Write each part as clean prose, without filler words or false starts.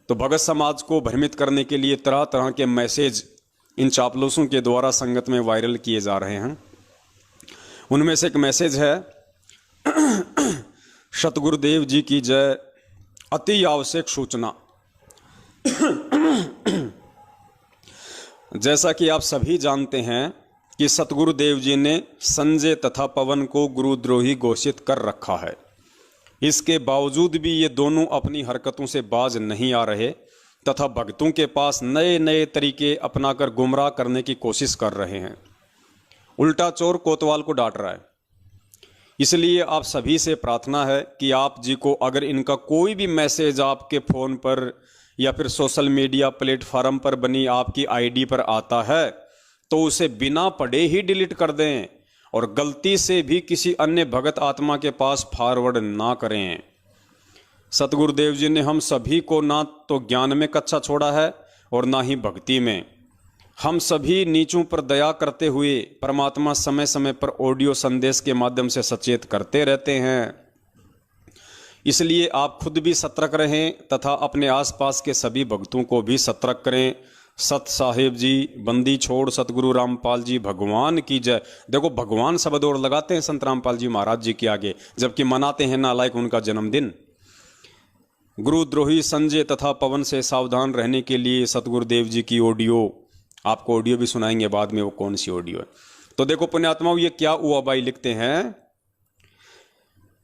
तो भगत समाज को भ्रमित करने के लिए तरह तरह के मैसेज इन चापलूसों के द्वारा संगत में वायरल किए जा रहे हैं। उनमें से एक मैसेज है, सतगुरुदेव जी की जय, अति आवश्यक सूचना। जैसा कि आप सभी जानते हैं कि सतगुरुदेव जी ने संजय तथा पवन को गुरुद्रोही घोषित कर रखा है। इसके बावजूद भी ये दोनों अपनी हरकतों से बाज नहीं आ रहे तथा भक्तों के पास नए नए तरीके अपनाकर गुमराह करने की कोशिश कर रहे हैं। उल्टा चोर कोतवाल को डांट रहा है। इसलिए आप सभी से प्रार्थना है कि आप जी को अगर इनका कोई भी मैसेज आपके फ़ोन पर या फिर सोशल मीडिया प्लेटफार्म पर बनी आपकी आईडी पर आता है तो उसे बिना पढ़े ही डिलीट कर दें और गलती से भी किसी अन्य भगत आत्मा के पास फॉरवर्ड ना करें। सतगुरुदेव जी ने हम सभी को ना तो ज्ञान में कच्चा छोड़ा है और ना ही भक्ति में। हम सभी नीचों पर दया करते हुए परमात्मा समय समय पर ऑडियो संदेश के माध्यम से सचेत करते रहते हैं। इसलिए आप खुद भी सतर्क रहें तथा अपने आसपास के सभी भक्तों को भी सतर्क करें। सत साहिब जी, बंदी छोड़ सतगुरु रामपाल जी भगवान की जय। देखो, भगवान शब्द और लगाते हैं संत रामपाल जी महाराज जी के आगे, जबकि मनाते हैं नालायक उनका जन्मदिन। गुरुद्रोही संजय तथा पवन से सावधान रहने के लिए सतगुरुदेव जी की ऑडियो, आपको ऑडियो भी सुनाएंगे बाद में, वो कौन सी ऑडियो है। तो देखो पुण्यात्माओं, ये क्या हुआ भाई लिखते हैं।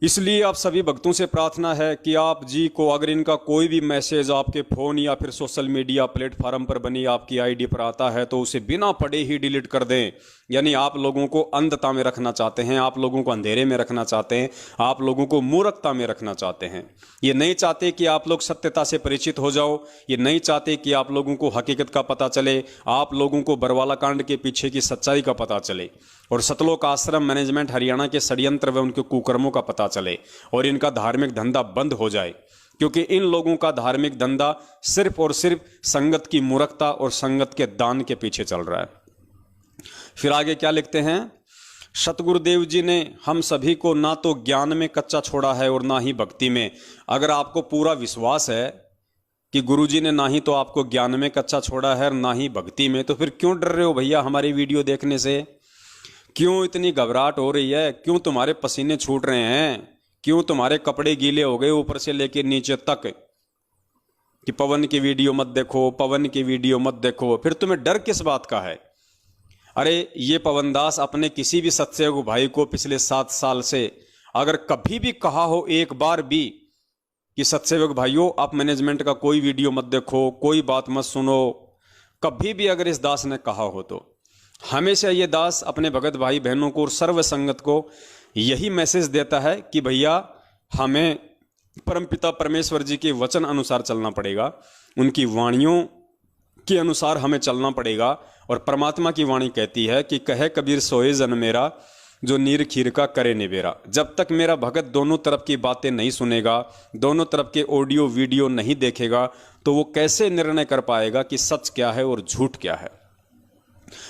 इसलिए आप सभी भक्तों से प्रार्थना है कि आप जी को अगर इनका कोई भी मैसेज आपके फ़ोन या फिर सोशल मीडिया प्लेटफार्म पर बनी आपकी आईडी पर आता है तो उसे बिना पढ़े ही डिलीट कर दें। यानी आप लोगों को अंधता में रखना चाहते हैं, आप लोगों को अंधेरे में रखना चाहते हैं, आप लोगों को मूर्खता में रखना चाहते हैं। ये नहीं चाहते कि आप लोग सत्यता से परिचित हो जाओ, ये नहीं चाहते कि आप लोगों को हकीकत का पता चले, आप लोगों को बरवाला कांड के पीछे की सच्चाई का पता चले और सतलोक आश्रम मैनेजमेंट हरियाणा के षड्यंत्र व उनके कुकर्मों का पता चले और इनका धार्मिक धंधा बंद हो जाए। क्योंकि इन लोगों का धार्मिक धंधा सिर्फ और सिर्फ संगत की मूर्खता और संगत के दान के पीछे चल रहा है। फिर आगे क्या लिखते हैं, सतगुरुदेव जी ने हम सभी को ना तो ज्ञान में कच्चा छोड़ा है और ना ही भक्ति में। अगर आपको पूरा विश्वास है कि गुरुजी ने ना ही तो आपको ज्ञान में कच्चा छोड़ा है और ना ही भक्ति में, तो फिर क्यों डर रहे हो भैया हमारी वीडियो देखने से? क्यों इतनी घबराहट हो रही है? क्यों तुम्हारे पसीने छूट रहे हैं? क्यों तुम्हारे कपड़े गीले हो गए ऊपर से लेकर नीचे तक कि पवन की वीडियो मत देखो, पवन की वीडियो मत देखो? फिर तुम्हें डर किस बात का है? अरे ये पवनदास अपने किसी भी सत्संग भाई को पिछले 7 साल से अगर कभी भी कहा हो एक बार भी कि सत्सेवक भाइयों आप मैनेजमेंट का कोई वीडियो मत देखो, कोई बात मत सुनो, कभी भी अगर इस दास ने कहा हो तो हमेशा ये दास अपने भगत भाई बहनों को और सर्व संगत को यही मैसेज देता है कि भैया हमें परमपिता परमेश्वर जी के वचन अनुसार चलना पड़ेगा, उनकी वाणियों के अनुसार हमें चलना पड़ेगा। और परमात्मा की वाणी कहती है कि कहे कबीर सोए जन मेरा, जो नीर खीर का करे निबेरा। जब तक मेरा भगत दोनों तरफ की बातें नहीं सुनेगा, दोनों तरफ के ऑडियो वीडियो नहीं देखेगा, तो वो कैसे निर्णय कर पाएगा कि सच क्या है और झूठ क्या है।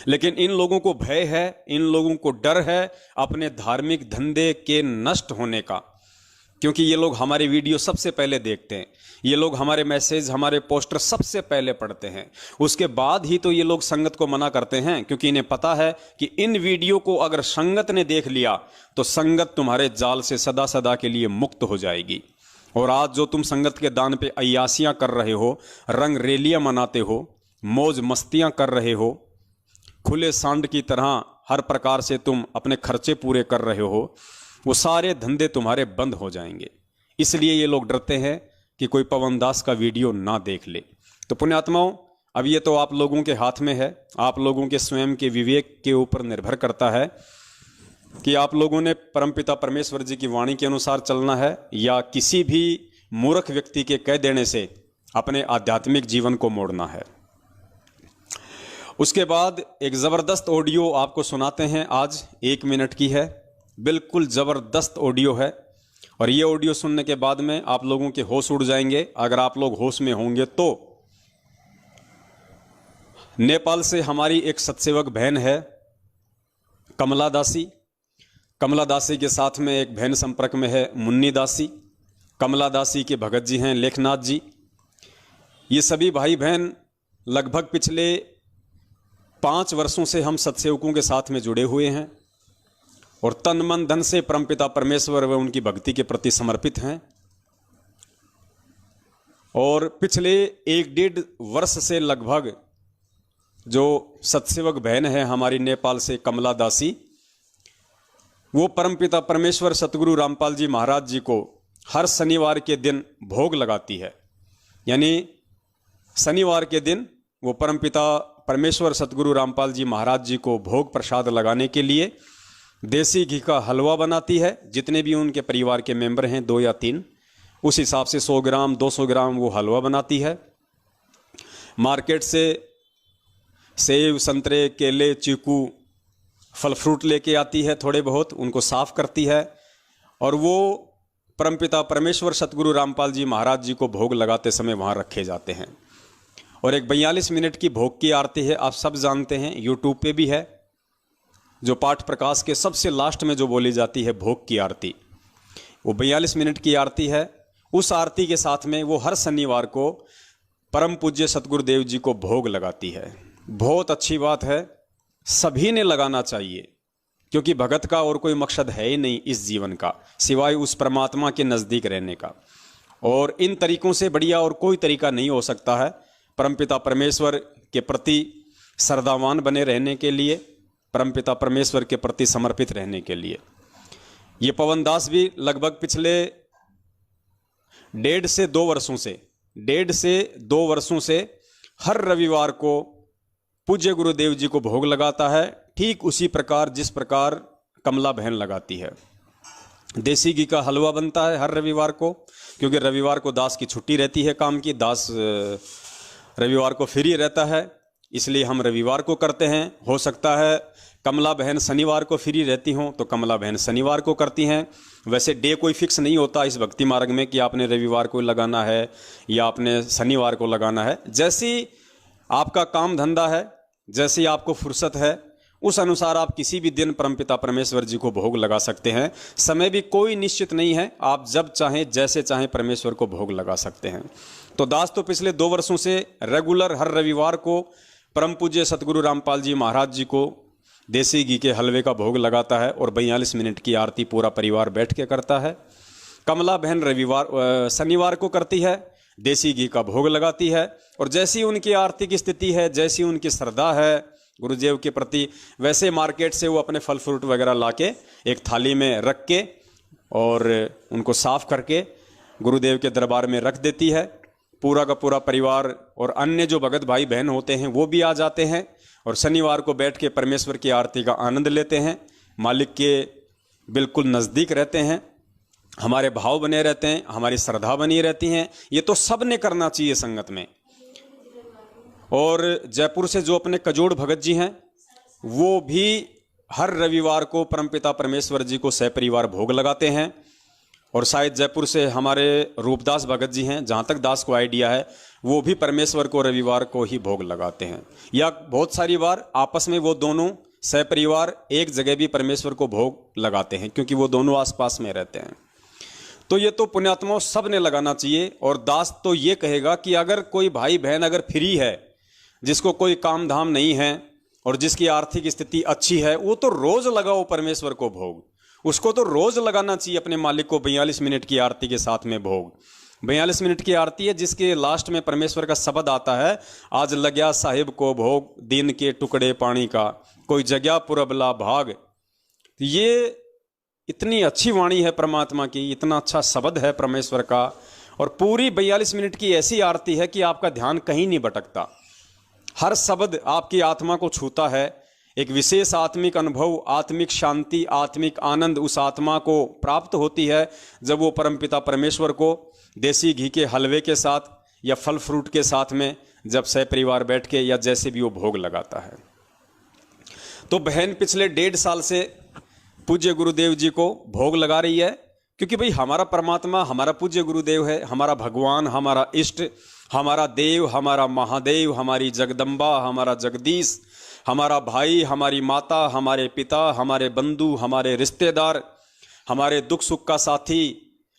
लेकिन इन लोगों को भय है, इन लोगों को डर है अपने धार्मिक धंधे के नष्ट होने का, क्योंकि ये लोग हमारे वीडियो सबसे पहले देखते हैं, ये लोग हमारे मैसेज हमारे पोस्टर सबसे पहले पढ़ते हैं, उसके बाद ही तो ये लोग संगत को मना करते हैं। क्योंकि इन्हें पता है कि इन वीडियो को अगर संगत ने देख लिया तो संगत तुम्हारे जाल से सदा सदा के लिए मुक्त हो जाएगी। और आज जो तुम संगत के दान पे अय्यासियां कर रहे हो, रंग रेलियां मनाते हो, मौज मस्तियां कर रहे हो, खुले सांड की तरह हर प्रकार से तुम अपने खर्चे पूरे कर रहे हो, वो सारे धंधे तुम्हारे बंद हो जाएंगे। इसलिए ये लोग डरते हैं कि कोई पवनदास का वीडियो ना देख ले। तो पुण्यात्माओं, अब ये तो आप लोगों के हाथ में है, आप लोगों के स्वयं के विवेक के ऊपर निर्भर करता है कि आप लोगों ने परमपिता परमेश्वर जी की वाणी के अनुसार चलना है या किसी भी मूर्ख व्यक्ति के कह देने से अपने आध्यात्मिक जीवन को मोड़ना है। उसके बाद एक ज़बरदस्त ऑडियो आपको सुनाते हैं, आज 1 मिनट की है, बिल्कुल ज़बरदस्त ऑडियो है। और ये ऑडियो सुनने के बाद में आप लोगों के होश उड़ जाएंगे, अगर आप लोग होश में होंगे तो। नेपाल से हमारी एक सत्सेवक बहन है कमला दासी। कमला दासी के साथ में एक बहन संपर्क में है मुन्नी दासी। कमला दासी के भगत जी हैं लेखनाथ जी। ये सभी भाई बहन लगभग पिछले 5 वर्षों से हम सत्सेवकों के साथ में जुड़े हुए हैं और तन मन धन से परमपिता परमेश्वर व उनकी भक्ति के प्रति समर्पित हैं। और पिछले 1-1.5 वर्ष से लगभग जो सत्सेवक बहन है हमारी नेपाल से कमला दासी, वो परमपिता परमेश्वर सतगुरु रामपाल जी महाराज जी को हर शनिवार के दिन भोग लगाती है। यानी शनिवार के दिन वो परमपिता परमेश्वर सतगुरु रामपाल जी महाराज जी को भोग प्रसाद लगाने के लिए देसी घी का हलवा बनाती है। जितने भी उनके परिवार के मेंबर हैं 2 या 3, उस हिसाब से 100 ग्राम 200 ग्राम वो हलवा बनाती है। मार्केट से सेब संतरे केले चीकू फल फ्रूट लेके आती है, थोड़े बहुत उनको साफ करती है और वो परमपिता परमेश्वर सतगुरु रामपाल जी महाराज जी को भोग लगाते समय वहाँ रखे जाते हैं। और एक 42 मिनट की भोग की आरती है, आप सब जानते हैं, यूट्यूब पे भी है, जो पाठ प्रकाश के सबसे लास्ट में जो बोली जाती है भोग की आरती, वो 42 मिनट की आरती है। उस आरती के साथ में वो हर शनिवार को परम पूज्य सतगुरुदेव जी को भोग लगाती है। बहुत अच्छी बात है, सभी ने लगाना चाहिए, क्योंकि भगत का और कोई मकसद है ही नहीं इस जीवन का सिवाय उस परमात्मा के नज़दीक रहने का। और इन तरीकों से बढ़िया और कोई तरीका नहीं हो सकता है परमपिता परमेश्वर के प्रति श्रद्धावान बने रहने के लिए, परमपिता परमेश्वर के प्रति समर्पित रहने के लिए। ये पवन दास भी लगभग पिछले 1.5 से 2 वर्षों से हर रविवार को पूज्य गुरुदेव जी को भोग लगाता है, ठीक उसी प्रकार जिस प्रकार कमला बहन लगाती है। देसी घी का हलवा बनता है हर रविवार को, क्योंकि रविवार को दास की छुट्टी रहती है काम की, दास रविवार को फ्री रहता है, इसलिए हम रविवार को करते हैं। हो सकता है कमला बहन शनिवार को फ्री रहती हों तो कमला बहन शनिवार को करती हैं। वैसे डे कोई फिक्स नहीं होता इस भक्ति मार्ग में कि आपने रविवार को लगाना है या आपने शनिवार को लगाना है। जैसी आपका काम धंधा है, जैसी आपको फुर्सत है, उस अनुसार आप किसी भी दिन परमपिता परमेश्वर जी को भोग लगा सकते हैं। समय भी कोई निश्चित नहीं है, आप जब चाहें जैसे चाहें परमेश्वर को भोग लगा सकते हैं। तो दास तो पिछले 2 वर्षों से रेगुलर हर रविवार को परम पूज्य सतगुरु रामपाल जी महाराज जी को देसी घी के हलवे का भोग लगाता है और 42 मिनट की आरती पूरा परिवार बैठ के करता है। कमला बहन शनिवार को करती है, देसी घी का भोग लगाती है और जैसी उनकी आर्थिक स्थिति है, जैसी उनकी श्रद्धा है गुरुदेव के प्रति, वैसे मार्केट से वो अपने फल फ्रूट वगैरह लाके एक थाली में रख के और उनको साफ करके गुरुदेव के दरबार में रख देती है। पूरा का पूरा परिवार और अन्य जो भगत भाई बहन होते हैं वो भी आ जाते हैं और शनिवार को बैठ के परमेश्वर की आरती का आनंद लेते हैं, मालिक के बिल्कुल नज़दीक रहते हैं, हमारे भाव बने रहते हैं, हमारी श्रद्धा बनी रहती हैं। ये तो सब ने करना चाहिए संगत में। और जयपुर से जो अपने कजोड़ भगत जी हैं वो भी हर रविवार को परमपिता परमेश्वर जी को सहपरिवार भोग लगाते हैं। और शायद जयपुर से हमारे रूपदास भगत जी हैं, जहाँ तक दास को आइडिया है, वो भी परमेश्वर को रविवार को ही भोग लगाते हैं। या बहुत सारी बार आपस में वो दोनों सहपरिवार एक जगह भी परमेश्वर को भोग लगाते हैं, क्योंकि वो दोनों आसपास में रहते हैं। तो ये तो पुण्यात्माओं सब ने लगाना चाहिए। और दास तो ये कहेगा कि अगर कोई भाई बहन अगर फ्री है, जिसको कोई काम धाम नहीं है और जिसकी आर्थिक स्थिति अच्छी है, वो तो रोज लगाओ परमेश्वर को भोग। उसको तो रोज लगाना चाहिए अपने मालिक को 42 मिनट की आरती के साथ में भोग। 42 मिनट की आरती है जिसके लास्ट में परमेश्वर का शब्द आता है, आज लग्या साहिब को भोग दिन के टुकड़े पानी का, कोई जगह पुरबला भाग। ये इतनी अच्छी वाणी है परमात्मा की, इतना अच्छा शब्द है परमेश्वर का। और पूरी 42 मिनट की ऐसी आरती है कि आपका ध्यान कहीं नहीं भटकता, हर शब्द आपकी आत्मा को छूता है। एक विशेष आत्मिक अनुभव, आत्मिक शांति, आत्मिक आनंद उस आत्मा को प्राप्त होती है जब वो परमपिता परमेश्वर को देसी घी के हलवे के साथ या फल फ्रूट के साथ में जब सहपरिवार बैठ के या जैसे भी वो भोग लगाता है। तो बहन पिछले 1.5 साल से पूज्य गुरुदेव जी को भोग लगा रही है, क्योंकि भाई हमारा परमात्मा हमारा पूज्य गुरुदेव है, हमारा भगवान, हमारा इष्ट, हमारा देव, हमारा महादेव, हमारी जगदम्बा, हमारा जगदीश, हमारा भाई, हमारी माता, हमारे पिता, हमारे बंधु, हमारे रिश्तेदार, हमारे दुख सुख का साथी,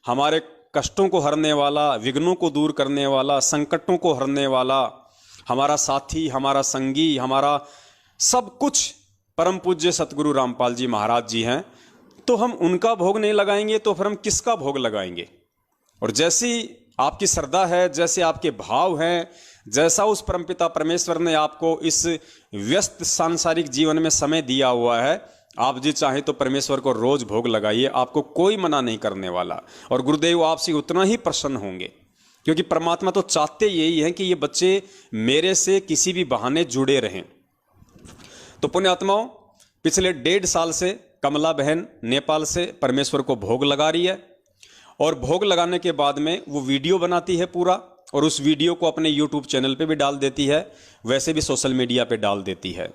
हमारे कष्टों को हरने वाला, विघ्नों को दूर करने वाला, संकटों को हरने वाला, हमारा साथी, हमारा संगी, हमारा सब कुछ परम पूज्य सतगुरु रामपाल जी महाराज जी हैं। तो हम उनका भोग नहीं लगाएंगे तो फिर हम किसका भोग लगाएंगे? और जैसी आपकी श्रद्धा है, जैसे आपके भाव हैं, जैसा उस परमपिता परमेश्वर ने आपको इस व्यस्त सांसारिक जीवन में समय दिया हुआ है, आप जी चाहें तो परमेश्वर को रोज भोग लगाइए, आपको कोई मना नहीं करने वाला। और गुरुदेव आपसे उतना ही प्रसन्न होंगे, क्योंकि परमात्मा तो चाहते यही है कि ये बच्चे मेरे से किसी भी बहाने जुड़े रहें। तो पुण्यात्माओं, पिछले 1.5 साल से कमला बहन नेपाल से परमेश्वर को भोग लगा रही है, और भोग लगाने के बाद में वो वीडियो बनाती है पूरा, और उस वीडियो को अपने YouTube चैनल पे भी डाल देती है, वैसे भी सोशल मीडिया पे डाल देती है।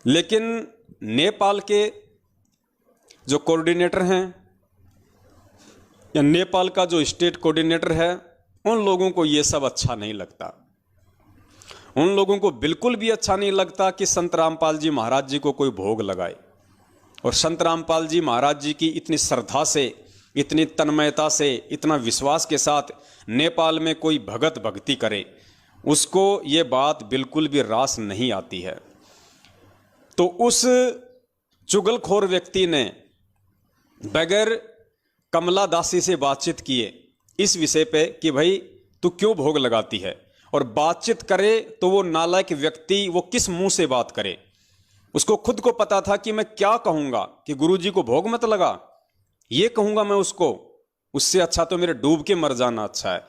लेकिन नेपाल के जो कोऑर्डिनेटर हैं या नेपाल का जो स्टेट कोऑर्डिनेटर है, उन लोगों को ये सब अच्छा नहीं लगता। उन लोगों को बिल्कुल भी अच्छा नहीं लगता कि संत रामपाल जी महाराज जी को कोई भोग लगाए। और संत रामपाल जी महाराज जी की इतनी श्रद्धा से, इतनी तन्मयता से, इतना विश्वास के साथ नेपाल में कोई भगत भक्ति करे, उसको ये बात बिल्कुल भी रास नहीं आती है। तो उस चुगलखोर व्यक्ति ने बगैर कमला दासी से बातचीत किए इस विषय पे कि भाई तू क्यों भोग लगाती है, और बातचीत करे तो वो नालायक व्यक्ति वो किस मुंह से बात करे। उसको खुद को पता था कि मैं क्या कहूंगा, कि गुरुजी को भोग मत लगा, ये कहूंगा मैं उसको, उससे अच्छा तो मेरे डूब के मर जाना अच्छा है।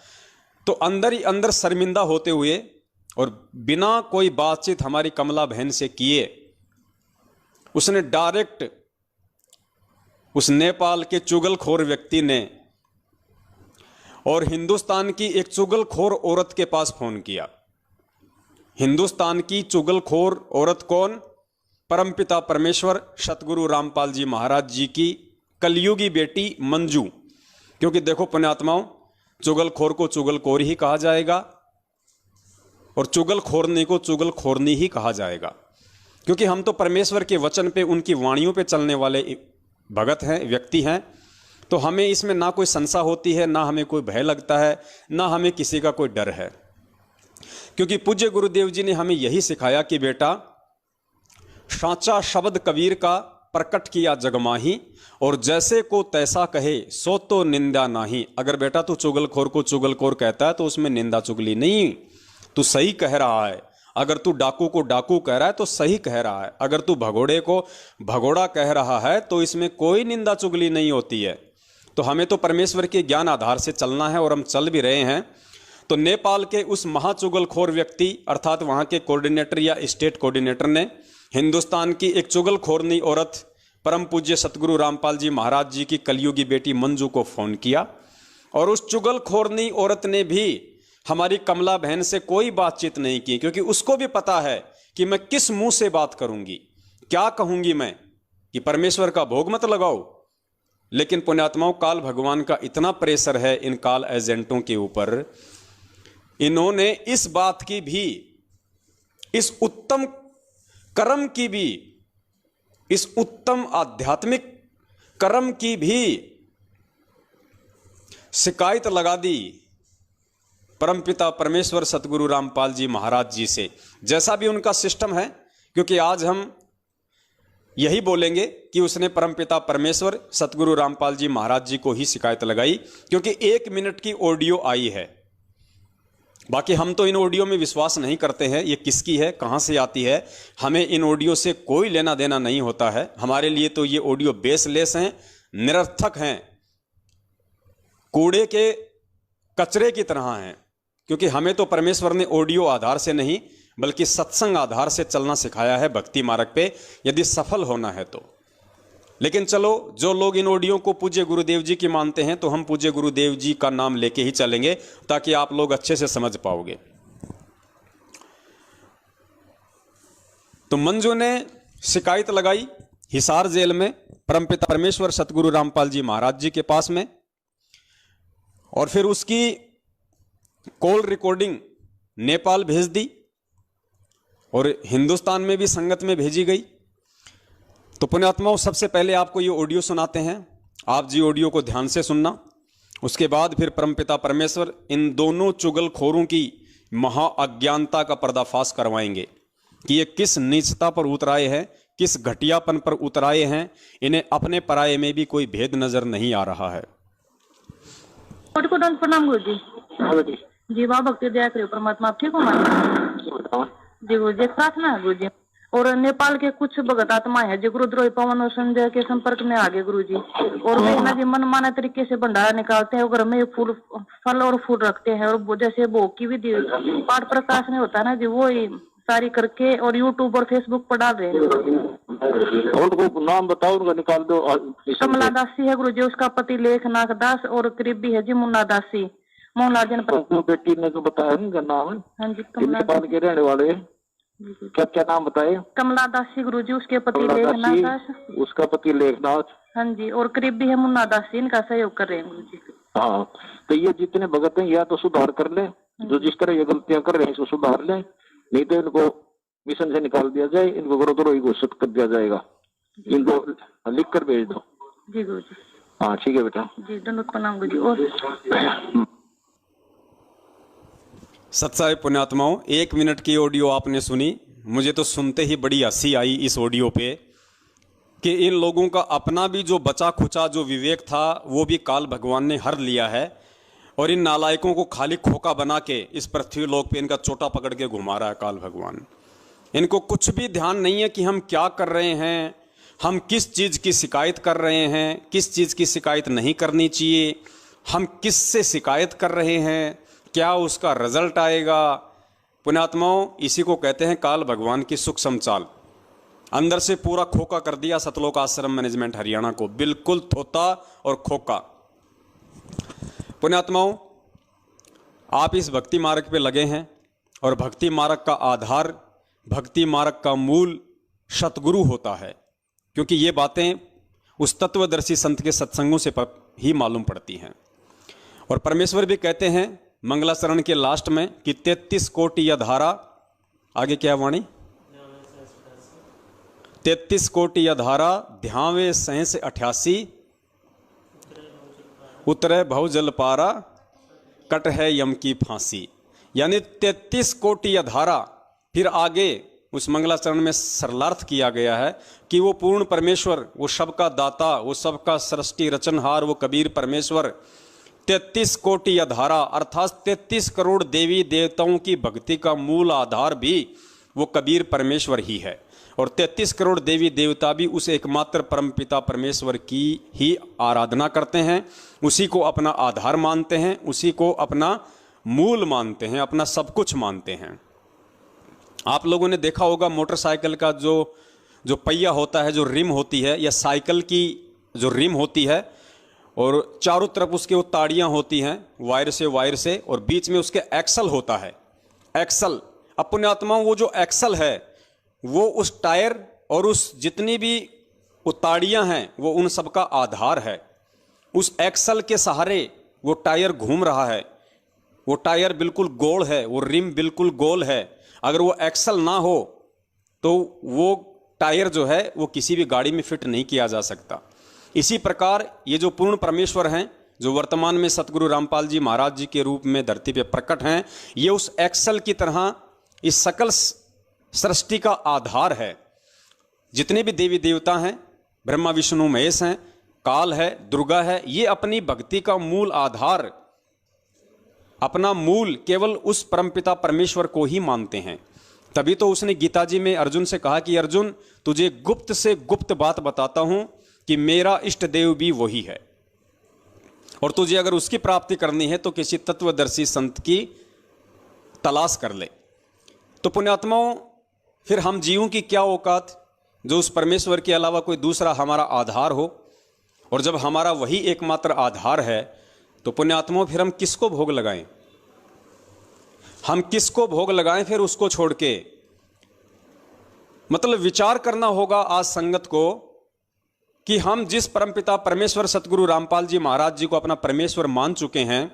तो अंदर ही अंदर शर्मिंदा होते हुए और बिना कोई बातचीत हमारी कमला बहन से किए उसने डायरेक्ट उस नेपाल के चुगलखोर व्यक्ति ने और हिंदुस्तान की एक चुगलखोर औरत के पास फोन किया। हिंदुस्तान की चुगलखोर औरत कौन? परमपिता परमेश्वर सतगुरु रामपाल जी महाराज जी की कलयुगी बेटी मंजू। क्योंकि देखो पुण्यात्माओं, चुगलखोर को चुगलखोर ही कहा जाएगा और चुगलखोरनी को चुगलखोरनी ही कहा जाएगा, क्योंकि हम तो परमेश्वर के वचन पे, उनकी वाणियों पे चलने वाले भगत हैं, व्यक्ति हैं। तो हमें इसमें ना कोई संशय होती है, ना हमें कोई भय लगता है, ना हमें किसी का कोई डर है। क्योंकि पूज्य गुरुदेव जी ने हमें यही सिखाया कि बेटा, साचा शब्द कबीर का प्रकट किया जगमाही, और जैसे को तैसा कहे सो तो निंदा नाही। अगर बेटा तू चुगलखोर को चुगलखोर कहता है तो उसमें निंदा चुगली नहीं, तू सही कह रहा है। अगर तू डाकू को डाकू कह रहा है तो सही कह रहा है। अगर तू भगोड़े को भगोड़ा कह रहा है तो इसमें कोई निंदा चुगली नहीं होती है। तो हमें तो परमेश्वर के ज्ञान आधार से चलना है, और हम चल भी रहे हैं। तो नेपाल के उस महाचुगलखोर व्यक्ति अर्थात वहाँ के कोऑर्डिनेटर या स्टेट कोऑर्डिनेटर ने हिंदुस्तान की एक चुगलखोरनी औरत परम पूज्य सतगुरु रामपाल जी महाराज जी की कलयुगी बेटी मंजू को फोन किया, और उस चुगलखोरनी औरत ने भी हमारी कमला बहन से कोई बातचीत नहीं की, क्योंकि उसको भी पता है कि मैं किस मुंह से बात करूंगी, क्या कहूंगी मैं, कि परमेश्वर का भोग मत लगाओ। लेकिन पुण्यात्माओं, काल भगवान का इतना प्रेशर है इन काल एजेंटों के ऊपर, इन्होंने इस बात की भी, इस उत्तम कर्म की भी, इस उत्तम आध्यात्मिक कर्म की भी शिकायत लगा दी परमपिता परमेश्वर सतगुरु रामपाल जी महाराज जी से। जैसा भी उनका सिस्टम है, क्योंकि आज हम यही बोलेंगे कि उसने परमपिता परमेश्वर सतगुरु रामपाल जी महाराज जी को ही शिकायत लगाई, क्योंकि 1 मिनट की ऑडियो आई है। बाकी हम तो इन ऑडियो में विश्वास नहीं करते हैं, ये किसकी है, कहाँ से आती है, हमें इन ऑडियो से कोई लेना देना नहीं होता है। हमारे लिए तो ये ऑडियो बेसलेस हैं, निरर्थक हैं, कूड़े के कचरे की तरह हैं। क्योंकि हमें तो परमेश्वर ने ऑडियो आधार से नहीं बल्कि सत्संग आधार से चलना सिखाया है भक्ति मार्ग पे, यदि सफल होना है तो। लेकिन चलो, जो लोग इन ऑडियो को पूज्य गुरुदेव जी की मानते हैं, तो हम पूज्य गुरुदेव जी का नाम लेके ही चलेंगे, ताकि आप लोग अच्छे से समझ पाओगे। तो मंजू ने शिकायत लगाई हिसार जेल में परमपिता परमेश्वर सतगुरु रामपाल जी महाराज जी के पास में, और फिर उसकी कॉल रिकॉर्डिंग नेपाल भेज दी और हिंदुस्तान में भी संगत में भेजी गई। तो पुण्यात्माओं, सबसे पहले आपको ये ऑडियो सुनाते हैं, आप जी ऑडियो को ध्यान से सुनना। उसके बाद फिर परमपिता परमेश्वर इन दोनों चुगलखोरों की महा अज्ञानता का पर्दाफाश करवाएंगे कि ये किस नीचता पर उतराए हैं, किस घटियापन पर उतराए हैं। इन्हें अपने पराये में भी कोई भेद नजर नहीं आ रहा है। प्रणाम गुरु जी। जी बाबा भक्ति दया करियो परमात्मा, आप ठीक हो मां जी? गुरु जी प्रार्थना है गुरु जी, और नेपाल के कुछ भगत आत्मा है जो गुरुद्रोही पवन और संजय के संपर्क में आ गए गुरु जी, और वे ना जी मनमाना तरीके से भंडारा निकालते हैं, घर में फूल फल और फूल रखते हैं, और जैसे भोग की विधि पाठ प्रकाश में होता है ना जी, वो ही सारी करके और यूट्यूब और फेसबुक पर डाल रहे हैं। उनको नाम बताओ, उनका निकाल दो। कमला दासी है गुरु जी, उसका पति लेखनाथ दास, और करीबी है जी मुन्ना दासी, मोहनलाल जनपद। बेटी ने तो बताया उनका नाम है। हाँ जी कमला नेपाल के रहने वाले। क्या क्या नाम बताए? कमला दासी गुरु जी, उसके पति लेखनाथ दास, उसका पति लेखनाथ। हाँ जी, और करीबी है मुन्ना दासी, इनका सहयोग कर रहे हैं गुरु जी। हाँ, तो ये जितने भगत हैं या तो सुधार कर ले, जो जिस तरह ये गलतियां कर रहे हैं इसको सुधार ले, नहीं तो इनको मिशन से निकाल दिया जाए, इनको गुरुद्रोही घोषित कर दिया जाएगा। इनको लिख कर भेज दो। जी गुरु जी। हाँ ठीक है बेटा जी, धन्यवाद प्रणाम गुरु जी। और सत्साई पुण्यात्माओं, 1 मिनट की ऑडियो आपने सुनी। मुझे तो सुनते ही बड़ी हंसी आई इस ऑडियो पे कि इन लोगों का अपना भी जो बचा खुचा जो विवेक था वो भी काल भगवान ने हर लिया है, और इन नालायकों को खाली खोका बना के इस पृथ्वी लोक पे इनका चोटा पकड़ के घुमा रहा है काल भगवान। इनको कुछ भी ध्यान नहीं है कि हम क्या कर रहे हैं, हम किस चीज़ की शिकायत कर रहे हैं, किस चीज़ की शिकायत नहीं करनी चाहिए, हम किस से शिकायत कर रहे हैं, क्या उसका रिजल्ट आएगा। पुण्यात्माओं, इसी को कहते हैं काल भगवान की सूक्ष्म चाल। अंदर से पूरा खोका कर दिया सतलोक आश्रम मैनेजमेंट हरियाणा को, बिल्कुल थोता और खोका। पुण्यात्माओं, आप इस भक्ति मार्ग पे लगे हैं, और भक्ति मार्ग का आधार, भक्ति मार्ग का मूल सतगुरु होता है, क्योंकि ये बातें उस तत्वदर्शी संत के सत्संगों से ही मालूम पड़ती हैं। और परमेश्वर भी कहते हैं मंगलाचरण के लास्ट में कि 33 कोटि या धारा, आगे क्या वाणी, 33 कोटि या धारा ध्यावे सहस 88, उतरे भव जल पारा कट है यम की फांसी। यानी 33 कोटि या धारा। फिर आगे उस मंगलाचरण में सरलार्थ किया गया है कि वो पूर्ण परमेश्वर, वो सबका दाता, वो सबका सृष्टि रचनहार, वो कबीर परमेश्वर 33 कोटि या धारा अर्थात 33 करोड़ देवी देवताओं की भक्ति का मूल आधार भी वो कबीर परमेश्वर ही है। और 33 करोड़ देवी देवता भी उस एकमात्र परमपिता परमेश्वर की ही आराधना करते हैं, उसी को अपना आधार मानते हैं, उसी को अपना मूल मानते हैं, अपना सब कुछ मानते हैं। आप लोगों ने देखा होगा मोटरसाइकिल का जो पहिया होता है, जो रिम होती है, या साइकिल की जो रिम होती है, और चारों तरफ उसके वो ताड़ियाँ होती हैं वायर से, और बीच में उसके एक्सल होता है। एक्सल, अब पुण्यात्माओं, वो जो एक्सल है वो उस टायर और उस जितनी भी वो ताड़ियाँ हैं वो उन सब का आधार है। उस एक्सल के सहारे वो टायर घूम रहा है, वो टायर बिल्कुल गोल है, वो रिम बिल्कुल गोल है। अगर वो एक्सल ना हो तो वो टायर जो है वो किसी भी गाड़ी में फिट नहीं किया जा सकता। इसी प्रकार ये जो पूर्ण परमेश्वर हैं, जो वर्तमान में सतगुरु रामपाल जी महाराज जी के रूप में धरती पे प्रकट हैं, ये उस एक्सल की तरह इस सकल सृष्टि का आधार है। जितने भी देवी देवता हैं, ब्रह्मा विष्णु महेश हैं, काल है, दुर्गा है, ये अपनी भक्ति का मूल आधार, अपना मूल केवल उस परमपिता परमेश्वर को ही मानते हैं। तभी तो उसने गीता जी में अर्जुन से कहा कि अर्जुन, तुझे गुप्त से गुप्त बात बताता हूं कि मेरा इष्ट देव भी वही है, और तुझे अगर उसकी प्राप्ति करनी है तो किसी तत्वदर्शी संत की तलाश कर ले। तो पुण्यात्माओं, फिर हम जीवों की क्या औकात जो उस परमेश्वर के अलावा कोई दूसरा हमारा आधार हो। और जब हमारा वही एकमात्र आधार है तो पुण्यात्माओं फिर हम किसको भोग लगाएं, हम किसको भोग लगाएं फिर उसको छोड़ के। मतलब विचार करना होगा आज संगत को कि हम जिस परमपिता परमेश्वर सतगुरु रामपाल जी महाराज जी को अपना परमेश्वर मान चुके हैं,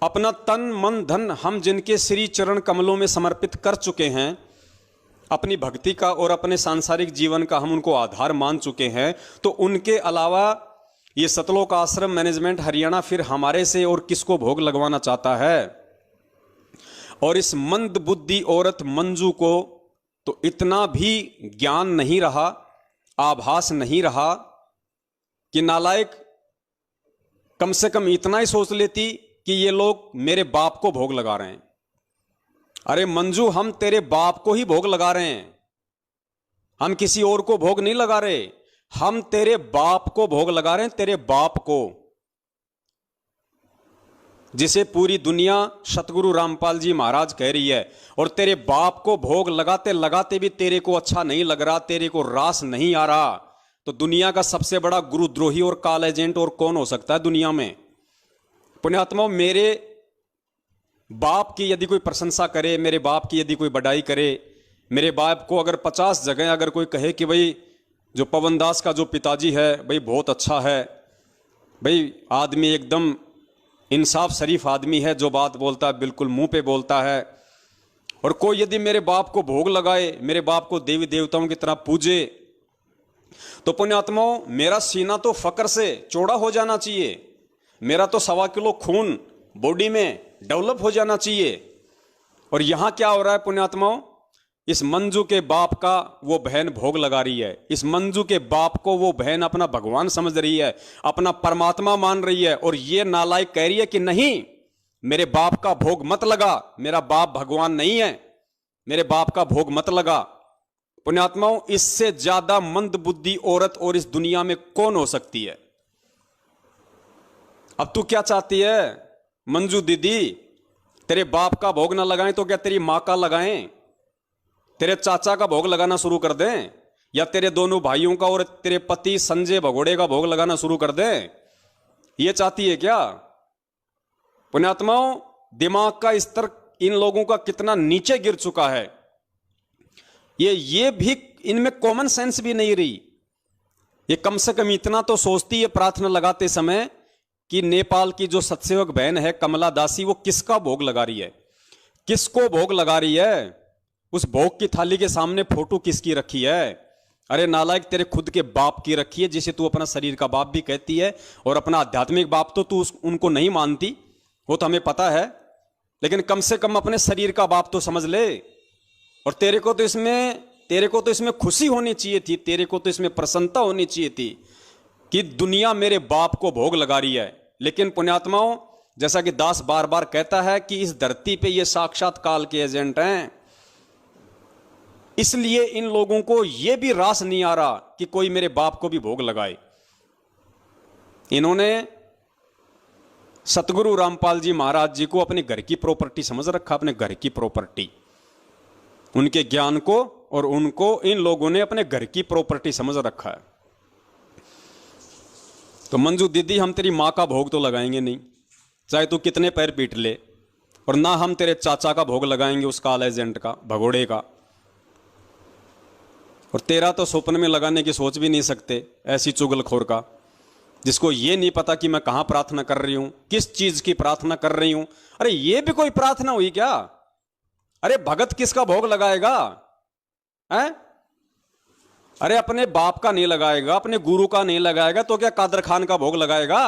अपना तन मन धन हम जिनके श्री चरण कमलों में समर्पित कर चुके हैं, अपनी भक्ति का और अपने सांसारिक जीवन का हम उनको आधार मान चुके हैं, तो उनके अलावा ये सतलोक आश्रम मैनेजमेंट हरियाणा फिर हमारे से और किसको भोग लगवाना चाहता है? और इस मंद बुद्धि औरत मंजू को तो इतना भी ज्ञान नहीं रहा, आभास नहीं रहा कि नालायक कम से कम इतना ही सोच लेती कि ये लोग मेरे बाप को भोग लगा रहे हैं। अरे मंजू, हम तेरे बाप को ही भोग लगा रहे हैं, हम किसी और को भोग नहीं लगा रहे, हम तेरे बाप को भोग लगा रहे हैं, तेरे बाप को, जिसे पूरी दुनिया सतगुरु रामपाल जी महाराज कह रही है। और तेरे बाप को भोग लगाते लगाते भी तेरे को अच्छा नहीं लग रहा, तेरे को रास नहीं आ रहा, तो दुनिया का सबसे बड़ा गुरुद्रोही और काल एजेंट और कौन हो सकता है दुनिया में? पुण्यात्माओं, मेरे बाप की यदि कोई प्रशंसा करे, मेरे बाप की यदि कोई बड़ाई करे, मेरे बाप को अगर 50 जगह अगर कोई कहे कि भाई जो पवन दास का जो पिताजी है भाई बहुत अच्छा है, भाई आदमी एकदम इंसाफ शरीफ आदमी है, जो बात बोलता है बिल्कुल मुंह पे बोलता है, और कोई यदि मेरे बाप को भोग लगाए, मेरे बाप को देवी देवताओं की तरह पूजे, तो पुण्यात्माओं मेरा सीना तो फक्र से चौड़ा हो जाना चाहिए, मेरा तो 1.25 किलो खून बॉडी में डेवलप हो जाना चाहिए। और यहां क्या हो रहा है पुण्यात्माओं? इस मंजू के बाप का वो बहन भोग लगा रही है, इस मंजू के बाप को वो बहन अपना भगवान समझ रही है, अपना परमात्मा मान रही है, और ये नालायक कह रही है कि नहीं, मेरे बाप का भोग मत लगा, मेरा बाप भगवान नहीं है, मेरे बाप का भोग मत लगा। पुण्यात्माओं, इससे ज्यादा मंद बुद्धि औरत और इस दुनिया में कौन हो सकती है? अब तू क्या चाहती है मंजू दीदी? तेरे बाप का भोग ना लगाएं तो क्या तेरी मां का लगाएं, तेरे चाचा का भोग लगाना शुरू कर दें, या तेरे दोनों भाइयों का और तेरे पति संजय भगोड़े का भोग लगाना शुरू कर दें? ये चाहती है क्या? पुण्यात्माओं, दिमाग का स्तर इन लोगों का कितना नीचे गिर चुका है, ये भी इनमें कॉमन सेंस भी नहीं रही। ये कम से कम इतना तो सोचती है प्रार्थना लगाते समय कि नेपाल की जो सत्सेवक बहन है कमला दासी, वो किसका भोग लगा रही है, किसको भोग लगा रही है, उस भोग की थाली के सामने फोटो किसकी रखी है? अरे नालायक, तेरे खुद के बाप की रखी है, जिसे तू अपना शरीर का बाप भी कहती है, और अपना आध्यात्मिक बाप तो तू उनको नहीं मानती, वो तो हमें पता है, लेकिन कम से कम अपने शरीर का बाप तो समझ ले। और तेरे को तो इसमें खुशी होनी चाहिए थी, तेरे को तो इसमें प्रसन्नता होनी चाहिए थी कि दुनिया मेरे बाप को भोग लगा रही है। लेकिन पुण्यात्माओं, जैसा कि दास बार बार कहता है कि इस धरती पे ये साक्षात काल के एजेंट हैं, इसलिए इन लोगों को यह भी रास नहीं आ रहा कि कोई मेरे बाप को भी भोग लगाए। इन्होंने सतगुरु रामपाल जी महाराज जी को अपने घर की प्रॉपर्टी समझ रखा, अपने घर की प्रॉपर्टी, उनके ज्ञान को और उनको इन लोगों ने अपने घर की प्रॉपर्टी समझ रखा है। तो मंजू दीदी, हम तेरी मां का भोग तो लगाएंगे नहीं, चाहे तू कितने पैर पीट ले, और ना हम तेरे चाचा का भोग लगाएंगे, उस काल एजेंट का, भगोड़े का, और तेरा तो स्वप्न में लगाने की सोच भी नहीं सकते, ऐसी चुगलखोर का, जिसको ये नहीं पता कि मैं कहां प्रार्थना कर रही हूं, किस चीज की प्रार्थना कर रही हूं। अरे ये भी कोई प्रार्थना हुई क्या? अरे भगत किसका भोग लगाएगा है? अरे अपने बाप का नहीं लगाएगा, अपने गुरु का नहीं लगाएगा, तो क्या कादर खान का भोग लगाएगा?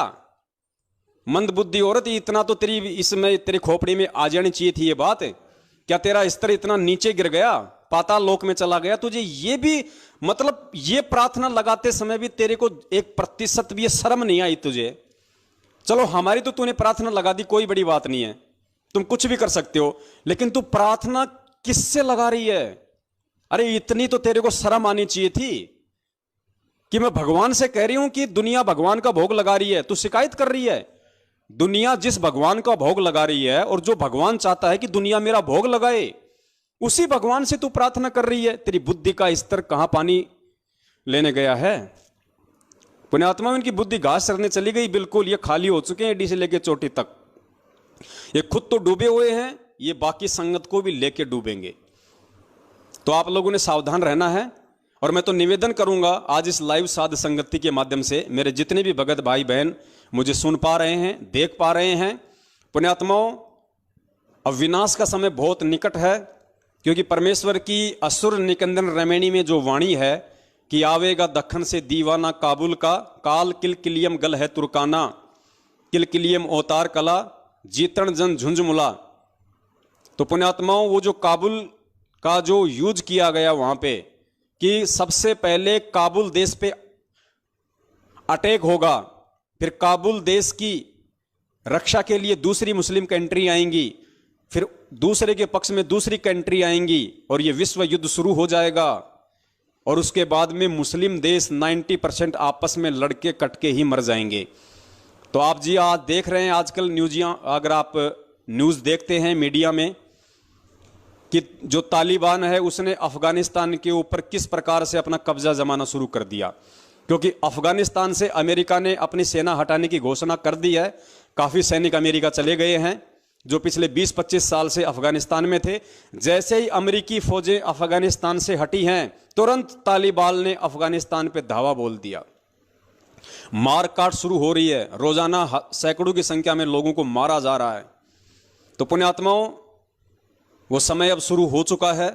मंद बुद्धि औरत, इतना तो तेरी इसमें तेरी खोपड़ी में आ जानी चाहिए थी ये बात। क्या तेरा स्तर इतना नीचे गिर गया, पाताल लोक में चला गया? तुझे ये भी मतलब ये प्रार्थना लगाते समय भी तेरे को 1% भी ये शर्म नहीं आई तुझे? चलो हमारी तो तूने प्रार्थना लगा दी, कोई बड़ी बात नहीं है, तुम कुछ भी कर सकते हो, लेकिन तू प्रार्थना किससे लगा रही है? अरे इतनी तो तेरे को शर्म आनी चाहिए थी कि मैं भगवान से कह रही हूं कि दुनिया भगवान का भोग लगा रही है, तू शिकायत कर रही है। दुनिया जिस भगवान का भोग लगा रही है और जो भगवान चाहता है कि दुनिया मेरा भोग लगाए, उसी भगवान से तू प्रार्थना कर रही है। तेरी बुद्धि का स्तर कहां पानी लेने गया है? पुण्यात्मा, इनकी बुद्धि घास चरने चली गई, बिल्कुल ये खाली हो चुके हैं एडी से लेके चोटी तक। ये खुद तो डूबे हुए हैं, ये बाकी संगत को भी लेके डूबेंगे। तो आप लोगों ने सावधान रहना है। और मैं तो निवेदन करूंगा आज इस लाइव साध संगति के माध्यम से, मेरे जितने भी भगत भाई बहन मुझे सुन पा रहे हैं, देख पा रहे हैं, पुण्यात्माओं, अब विनाश का समय बहुत निकट है, क्योंकि परमेश्वर की असुर निकंदन रमैनी में जो वाणी है कि आवेगा दखन से दीवाना काबुल का, काल किलकिलियम गल है तुर्काना, किलकिलियम अवतार कला, जीतन जन झुंझमुला। तो पुण्यात्माओं, वो जो काबुल का जो यूज किया गया वहां पे कि सबसे पहले काबुल देश पे अटैक होगा, फिर काबुल देश की रक्षा के लिए दूसरी मुस्लिम कंट्री आएंगी, फिर दूसरे के पक्ष में दूसरी कंट्री आएंगी और ये विश्व युद्ध शुरू हो जाएगा। और उसके बाद में मुस्लिम देश 90% आपस में लड़के कटके ही मर जाएंगे। तो आप जी आज देख रहे हैं आजकल अगर आप न्यूज़ देखते हैं मीडिया में कि जो तालिबान है उसने अफगानिस्तान के ऊपर किस प्रकार से अपना कब्जा जमाना शुरू कर दिया, क्योंकि अफगानिस्तान से अमेरिका ने अपनी सेना हटाने की घोषणा कर दी है। काफ़ी सैनिक अमेरिका चले गए हैं जो पिछले 20-25 साल से अफगानिस्तान में थे। जैसे ही अमेरिकी फौजें अफगानिस्तान से हटी हैं, तुरंत तालिबान ने अफगानिस्तान पे धावा बोल दिया। मारकाट शुरू हो रही है, रोजाना सैकड़ों की संख्या में लोगों को मारा जा रहा है। तो पुण्यात्माओं, वो समय अब शुरू हो चुका है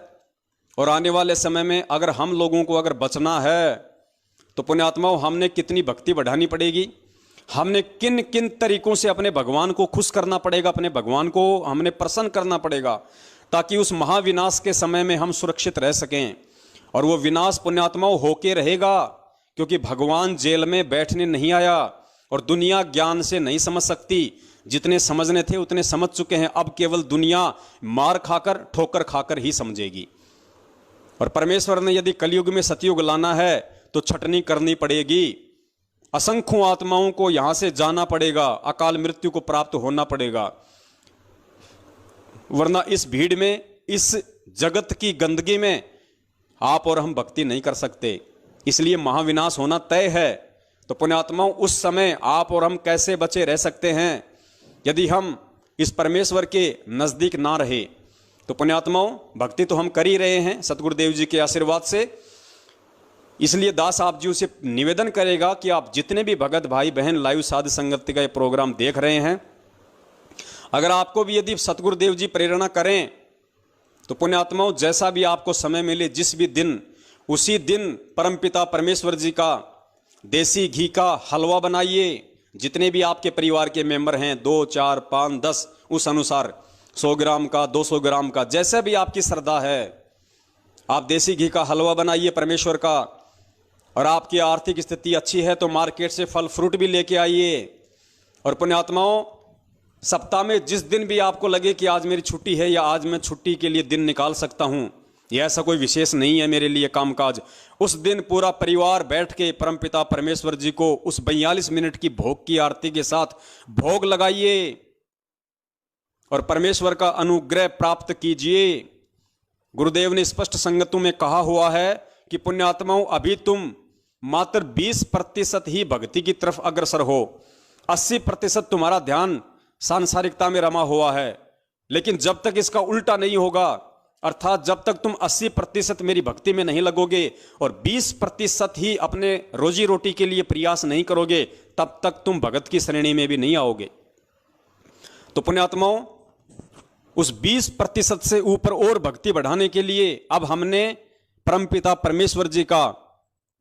और आने वाले समय में अगर हम लोगों को अगर बचना है तो पुण्यात्माओं, हमने कितनी भक्ति बढ़ानी पड़ेगी, हमने किन किन तरीकों से अपने भगवान को खुश करना पड़ेगा, अपने भगवान को हमने प्रसन्न करना पड़ेगा, ताकि उस महाविनाश के समय में हम सुरक्षित रह सकें। और वो विनाश पुण्यात्माओं होके रहेगा, क्योंकि भगवान जेल में बैठने नहीं आया और दुनिया ज्ञान से नहीं समझ सकती। जितने समझने थे उतने समझ चुके हैं, अब केवल दुनिया मार खाकर ठोकर खाकर ही समझेगी। और परमेश्वर ने यदि कलयुग में सतयुग लाना है तो छटनी करनी पड़ेगी, असंख्यों आत्माओं को यहां से जाना पड़ेगा, अकाल मृत्यु को प्राप्त होना पड़ेगा, वरना इस भीड़ में, इस जगत की गंदगी में आप और हम भक्ति नहीं कर सकते। इसलिए महाविनाश होना तय है। तो पुण्यात्माओं, उस समय आप और हम कैसे बचे रह सकते हैं यदि हम इस परमेश्वर के नजदीक ना रहे? तो पुण्यात्माओं, भक्ति तो हम कर ही रहे हैं सतगुरुदेव जी के आशीर्वाद से। इसलिए दास आप जी से निवेदन करेगा कि आप जितने भी भगत भाई बहन लाइव साध संगति का ये प्रोग्राम देख रहे हैं, अगर आपको भी यदि सतगुरुदेव जी प्रेरणा करें तो पुण्यात्माओं, जैसा भी आपको समय मिले, जिस भी दिन, उसी दिन परमपिता परमेश्वर जी का देसी घी का हलवा बनाइए। जितने भी आपके परिवार के मेंबर हैं, 2, 4, 5, 10, उस अनुसार 100 ग्राम का, 200 ग्राम का, जैसे भी आपकी श्रद्धा है, आप देसी घी का हलवा बनाइए परमेश्वर का। और आपकी आर्थिक स्थिति अच्छी है तो मार्केट से फल फ्रूट भी लेके आइए। और पुण्यात्माओं, सप्ताह में जिस दिन भी आपको लगे कि आज मेरी छुट्टी है या आज मैं छुट्टी के लिए दिन निकाल सकता हूं, यह ऐसा कोई विशेष नहीं है मेरे लिए कामकाज, उस दिन पूरा परिवार बैठ के परमपिता परमेश्वर जी को उस 42 मिनट की भोग की आरती के साथ भोग लगाइए और परमेश्वर का अनुग्रह प्राप्त कीजिए। गुरुदेव ने स्पष्ट संगतों में कहा हुआ है कि पुण्यात्माओं, अभी तुम मात्र 20% ही भक्ति की तरफ अग्रसर हो, 80% तुम्हारा ध्यान सांसारिकता में रमा हुआ है। लेकिन जब तक इसका उल्टा नहीं होगा, अर्थात जब तक तुम 80% मेरी भक्ति में नहीं लगोगे और 20% ही अपने रोजी रोटी के लिए प्रयास नहीं करोगे, तब तक तुम भगत की श्रेणी में भी नहीं आओगे। तो पुण्यात्माओं, उस 20% से ऊपर और भक्ति बढ़ाने के लिए अब हमने परमपिता परमेश्वर जी का,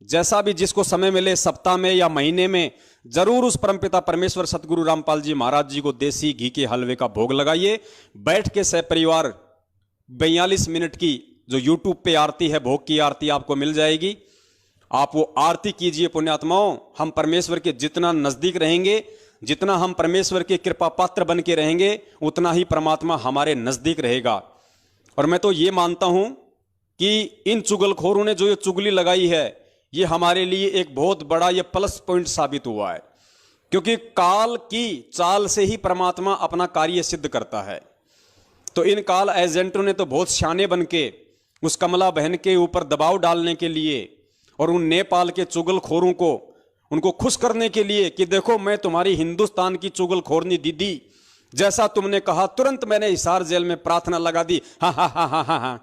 जैसा भी जिसको समय मिले, सप्ताह में या महीने में, जरूर उस परमपिता परमेश्वर सतगुरु रामपाल जी महाराज जी को देसी घी के हलवे का भोग लगाइए। बैठ के सह परिवार 42 मिनट की जो YouTube पे आरती है, भोग की आरती आपको मिल जाएगी, आप वो आरती कीजिए। पुण्यात्माओं, हम परमेश्वर के जितना नजदीक रहेंगे, जितना हम परमेश्वर के कृपा पात्र बन के रहेंगे, उतना ही परमात्मा हमारे नजदीक रहेगा। और मैं तो ये मानता हूं कि इन चुगलखोरों ने जो ये चुगली लगाई है, ये हमारे लिए एक बहुत बड़ा ये प्लस पॉइंट साबित हुआ है, क्योंकि काल की चाल से ही परमात्मा अपना कार्य सिद्ध करता है। तो इन काल एजेंटों ने तो बहुत शाने बन के उस कमला बहन के ऊपर दबाव डालने के लिए और उन नेपाल के चुगलखोरों को, उनको खुश करने के लिए कि देखो मैं तुम्हारी हिंदुस्तान की चुगलखोरनी दीदी, जैसा तुमने कहा तुरंत मैंने हिसार जेल में प्रार्थना लगा दी, हा हा हा हा हा,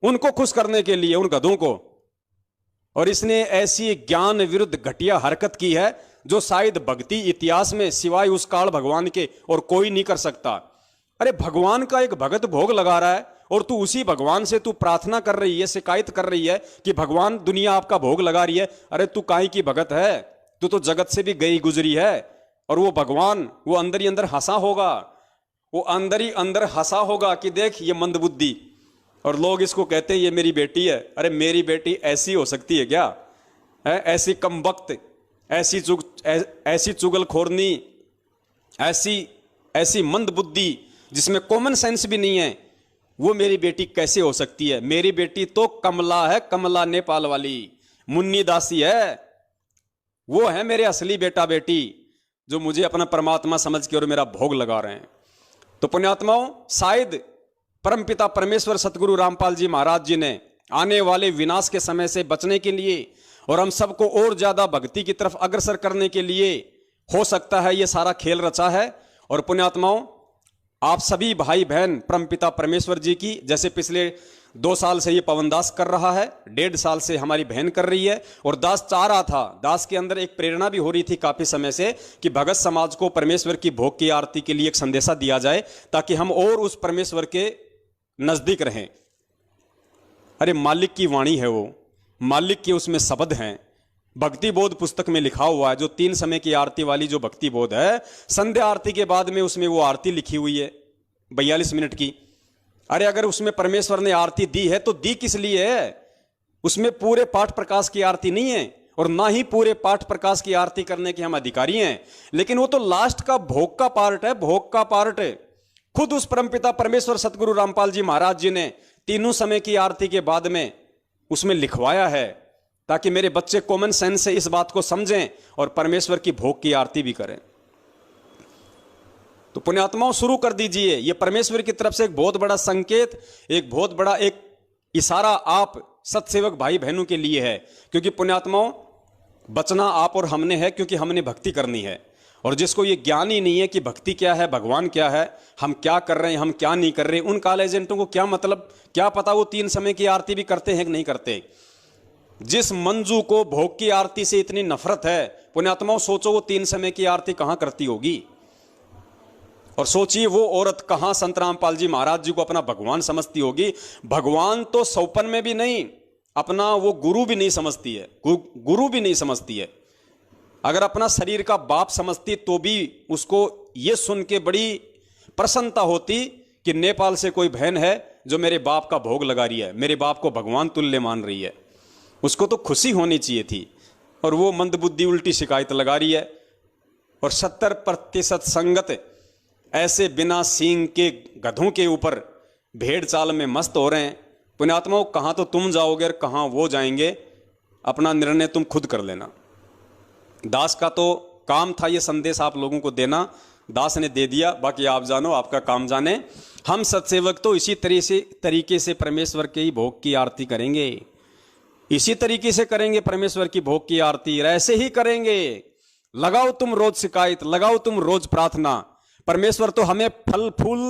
उनको खुश करने के लिए, उन गधों को। और इसने ऐसी ज्ञान विरुद्ध घटिया हरकत की है जो शायद भक्ति इतिहास में सिवाय उस काल भगवान के और कोई नहीं कर सकता। अरे भगवान का एक भगत भोग लगा रहा है और तू उसी भगवान से तू प्रार्थना कर रही है, शिकायत कर रही है कि भगवान दुनिया आपका भोग लगा रही है। अरे तू काहे की भगत है, तू तो जगत से भी गई गुजरी है। और वो भगवान वो अंदर ही अंदर हंसा होगा, वो अंदर ही अंदर हंसा होगा कि देख ये मंदबुद्धि, और लोग इसको कहते हैं ये मेरी बेटी है। अरे मेरी बेटी ऐसी हो सकती है क्या? है ऐसी कमबख्त, ऐसी चुगलखोरनी, ऐसी मंदबुद्धि जिसमें कॉमन सेंस भी नहीं है, वो मेरी बेटी कैसे हो सकती है? मेरी बेटी तो कमला है, कमला नेपाल वाली मुन्नी दासी है। वो है मेरे असली बेटा बेटी जो मुझे अपना परमात्मा समझ के और मेरा भोग लगा रहे हैं। तो पुण्यात्माओं, शायद परमपिता परमेश्वर सतगुरु रामपाल जी महाराज जी ने आने वाले विनाश के समय से बचने के लिए और हम सबको और ज्यादा भक्ति की तरफ अग्रसर करने के लिए हो सकता है ये सारा खेल रचा है। और पुण्यात्माओं, आप सभी भाई बहन परमपिता परमेश्वर जी की, जैसे पिछले 2 साल से ये पवनदास कर रहा है, 1.5 साल से हमारी बहन कर रही है, और दास चाह रहा था, दास के अंदर एक प्रेरणा भी हो रही थी काफी समय से कि भगत समाज को परमेश्वर की भोग की आरती के लिए एक संदेशा दिया जाए ताकि हम और उस परमेश्वर के नजदीक रहें। अरे मालिक की वाणी है वो, मालिक के उसमें शब्द हैं। भक्ति बोध पुस्तक में लिखा हुआ है, जो 3 समय की आरती वाली जो भक्ति बोध है, संध्या आरती के बाद में उसमें वो आरती लिखी हुई है 42 मिनट की। अरे अगर उसमें परमेश्वर ने आरती दी है तो दी किस लिए है? उसमें पूरे पाठ प्रकाश की आरती नहीं है और ना ही पूरे पाठ प्रकाश की आरती करने के हम अधिकारी हैं, लेकिन वो तो लास्ट का भोग का पार्ट है, भोग का पार्ट है। खुद उस परमपिता परमेश्वर सतगुरु रामपाल जी महाराज जी ने 3 समय की आरती के बाद में उसमें लिखवाया है ताकि मेरे बच्चे कॉमन सेंस से इस बात को समझें और परमेश्वर की भोग की आरती भी करें। तो पुण्यात्माओं, शुरू कर दीजिए। यह परमेश्वर की तरफ से एक बहुत बड़ा संकेत, एक बहुत बड़ा एक इशारा आप सत्सेवक भाई बहनों के लिए है, क्योंकि पुण्यात्माओं बचना आप और हमने है, क्योंकि हमने भक्ति करनी है। और जिसको ये ज्ञान ही नहीं है कि भक्ति क्या है, भगवान क्या है, हम क्या कर रहे हैं, हम क्या नहीं कर रहे, उन काल एजेंटों को क्या मतलब, क्या पता वो 3 समय की आरती भी करते हैं कि नहीं करते। जिस मंजू को भोग की आरती से इतनी नफरत है, पुण्यात्माओं सोचो वो 3 समय की आरती कहां करती होगी। और सोचिए वो औरत कहां संत रामपाल जी महाराज जी को अपना भगवान समझती होगी। भगवान तो सौपन में भी नहीं, अपना वो गुरु भी नहीं समझती है, गुरु भी नहीं समझती है। अगर अपना शरीर का बाप समझती तो भी उसको ये सुन के बड़ी प्रसन्नता होती कि नेपाल से कोई बहन है जो मेरे बाप का भोग लगा रही है, मेरे बाप को भगवान तुल्य मान रही है। उसको तो खुशी होनी चाहिए थी, और वो मंदबुद्धि उल्टी शिकायत लगा रही है। और 70% संगत ऐसे बिना सींग के गधों के ऊपर भेड़ चाल में मस्त हो रहे हैं। पुण्यात्माओं, कहां तो तुम जाओगे और कहां वो जाएंगे, अपना निर्णय तुम खुद कर लेना। दास का तो काम था ये संदेश आप लोगों को देना, दास ने दे दिया, बाकी आप जानो, आपका काम जाने। हम सत्सेवक तो इसी तरीके से परमेश्वर के ही भोग की आरती करेंगे, इसी तरीके से करेंगे परमेश्वर की भोग की आरती, ऐसे ही करेंगे। लगाओ तुम रोज शिकायत, लगाओ तुम रोज प्रार्थना। परमेश्वर तो हमें फल फूल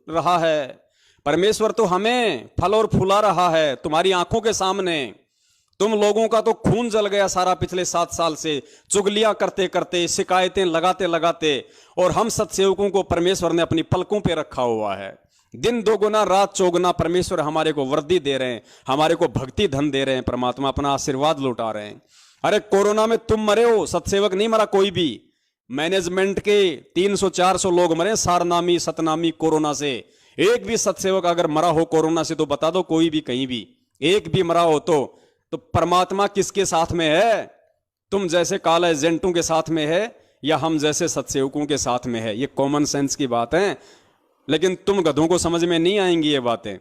रहा है, परमेश्वर तो हमें फल और फूला रहा है तुम्हारी आंखों के सामने। तुम लोगों का तो खून जल गया सारा पिछले 7 साल से, चुगलियां करते करते, शिकायतें लगाते लगाते, और हम सत्सेवकों को परमेश्वर ने अपनी पलकों पे रखा हुआ है। दिन दोगुना रात चौगुना परमेश्वर हमारे को वर्दी दे रहे हैं, हमारे को भक्ति धन दे रहे हैं, परमात्मा अपना आशीर्वाद लौटा रहे हैं। अरे कोरोना में तुम मरे हो, सत्सेवक नहीं मरा कोई भी। मैनेजमेंट के 300-400 लोग मरे सारनामी सतनामी कोरोना से। एक भी सत्सेवक अगर मरा हो कोरोना से तो बता दो, कोई भी कहीं भी एक भी मरा हो तो परमात्मा किसके साथ में है? तुम जैसे काला एजेंटों के साथ में है या हम जैसे सत्सेवकों के साथ में है? ये कॉमन सेंस की बात है, लेकिन तुम गधों को समझ में नहीं आएंगी ये बातें।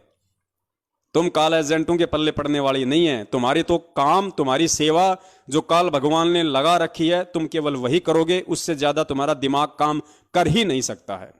तुम काला एजेंटों के पल्ले पड़ने वाली नहीं है। तुम्हारी तो काम, तुम्हारी सेवा जो काल भगवान ने लगा रखी है, तुम केवल वही करोगे, उससे ज्यादा तुम्हारा दिमाग काम कर ही नहीं सकता है।